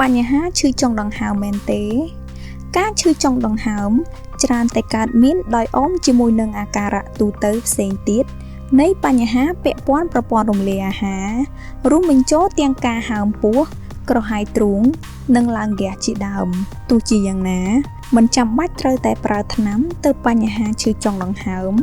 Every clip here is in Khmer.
បញ្ហាឈឺចុងដង្ហើមមែនទេការឈឺចុងដង្ហើមច្រើនតែកើតមានដោយអមជាមួយនឹងអាការៈទូទៅផ្សេងទៀតនៃបញ្ហាពាក់ព័ន្ធប្រព័ន្ធរំលាយអាហាររួមបញ្ចូលទាំងការហើមពោះក្រហាយទ្រូងនិងឡើងហ្គាសជាដើមទោះជាយ៉ាងណាមិនចាំបាច់ត្រូវតែប្រើថ្នាំទៅបញ្ហាឈឺចុងដង្ហើម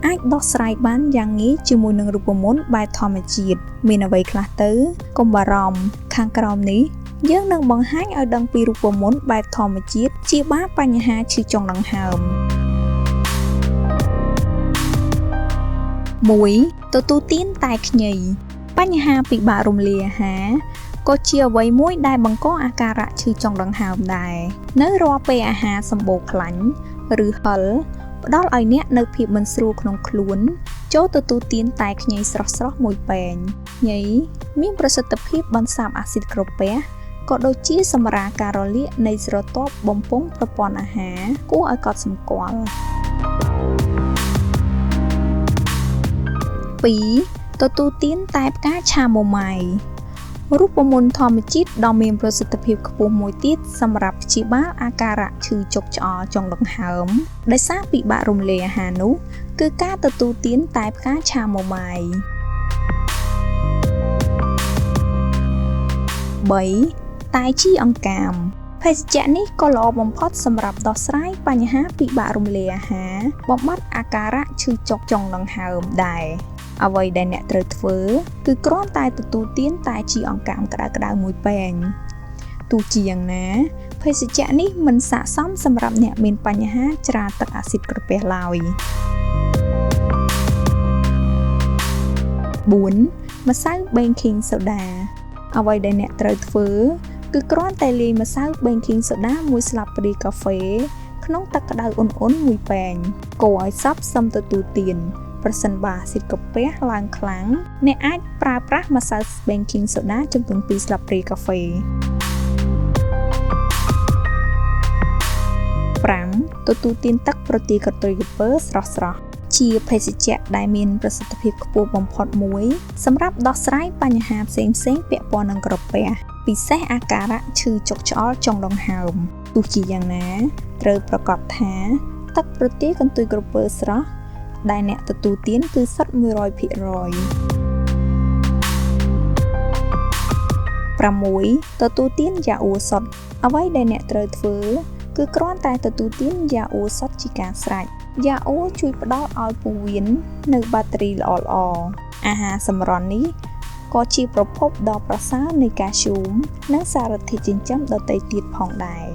អាចដោះស្រាយបានយ៉ាងងាយជាមួយនឹងរូបមន្តបែបធម្មជាតិមានអ្វីខ្លះទៅកុំបារម្ភខាងក្រោមនេះយើងនឹងបង្ហាញឲ្យដឹងពីរូបមន្តបែបធម្មជាតិជាបាលបញ្ហាឈឺចុងដង្ហើម 1. ទទួលទានតែខ្ញីបញ្ហាពិបាករំលាយអាហារក៏ជាអ្វីមួយដែលបង្កអាការៈឈឺចុងដង្ហើមដែរនៅរាល់ពេលអាហារសម្បូរខ្លាញ់ឬហឹរផ្ដល់ឲ្យអ្នកនៅភាពមិនស្រួលក្នុងខ្លួនចូលទទួលទានតែខ្ញីស្រស់ៗមួយពែងខ្ញីមានប្រសិទ្ធភាពបន្សាបអាស៊ីតក្រពះក៏ដូចជាសម្រាលការរលាកនៃស្រទាប់បំពង់ប្រព័ន្ធអាហារគួរឲ្យកត់សម្គាល់ 2. ទទួលទានតែផ្កាឆាម៉ូម៉ៃរូបមន្តធម្មជាតិដ៏មានប្រសិទ្ធភាពខ្ពស់មួយទៀតសម្រាប់ព្យាបាលអាការៈឈឺចុកច្អល់ចុងដង្ហើមដោយសារពិបាករំលាយអាហារនោះគឺការទទួលទានតែផ្កាឆាម៉ូម៉ៃ 3. តែជីអង្កាមភេសជ្ជៈនេះក៏ល្អបំផុតសម្រាប់ដោះស្រាយបញ្ហាពិបាករំលាយអាហារបំបាត់អាការៈឈឺចុកចុងដង្ហើមដែរអ្វីដែលអ្នកត្រូវធ្វើគឺគ្រាន់តែទទួលទានតែជីអង្កាមក្តៅៗមួយពែងទោះជាយ៉ាងណាភេសជ្ជៈនេះមិនស័ក្តិសមសម្រាប់អ្នកមានបញ្ហាច្រាលទឹកអាស៊ីតក្រពះឡើយ 4. ម្សៅ baking soda អ្វីដែលអ្នកត្រូវធ្វើគឺគ្រាន់តែលាយម្សៅ baking soda មួយស្លាបព្រាកាហ្វេក្នុងទឹកក្តៅអ៊ុនៗមួយពែងកូរឲ្យសព្វសឹមទទួលទានប្រសិនបើអាស៊ីតក្រពះឡើងខ្លាំងអ្នកអាចប្រើប្រាស់ម្សៅ baking soda ចំនួន2ស្លាបព្រាកាហ្វេ 5. ទទួលទានទឹកប្រទាលកន្ទុយក្រពើស្រស់ៗជាភេសជ្ជៈដែលមានប្រសិទ្ធភាពខ្ពស់បំផុតមួយសម្រាប់ដោះស្រាយបញ្ហាផ្សេងៗពាក់ព័ន្ធនឹងក្រពះពិសេសអាការៈឈឺចុកច្អល់ចុងដង្ហើមទោះជាយ៉ាងណាត្រូវប្រាកដថាទឹកប្រទាលកន្ទុយក្រពើស្រស់ដែលអ្នកទទួលទានគឺសុទ្ធ 100% 6. ទទួលទានយ៉ាអ៊ូសុទ្ធអ្វីដែលអ្នកត្រូវធ្វើគឺគ្រាន់តែទទួលទានយ៉ាអ៊ូសុទ្ធជាការស្រេចយ៉ាអ៊ូជួយផ្ដល់ឲ្យពោះវៀននៅបាក់តេរីល្អៗអាហារសម្រន់នេះក៏ជាប្រភពដ៏ប្រសើរនៃកាល់ស្យូមនិងសារធាតុចិញ្ចឹមដទៃទៀតផងដែរ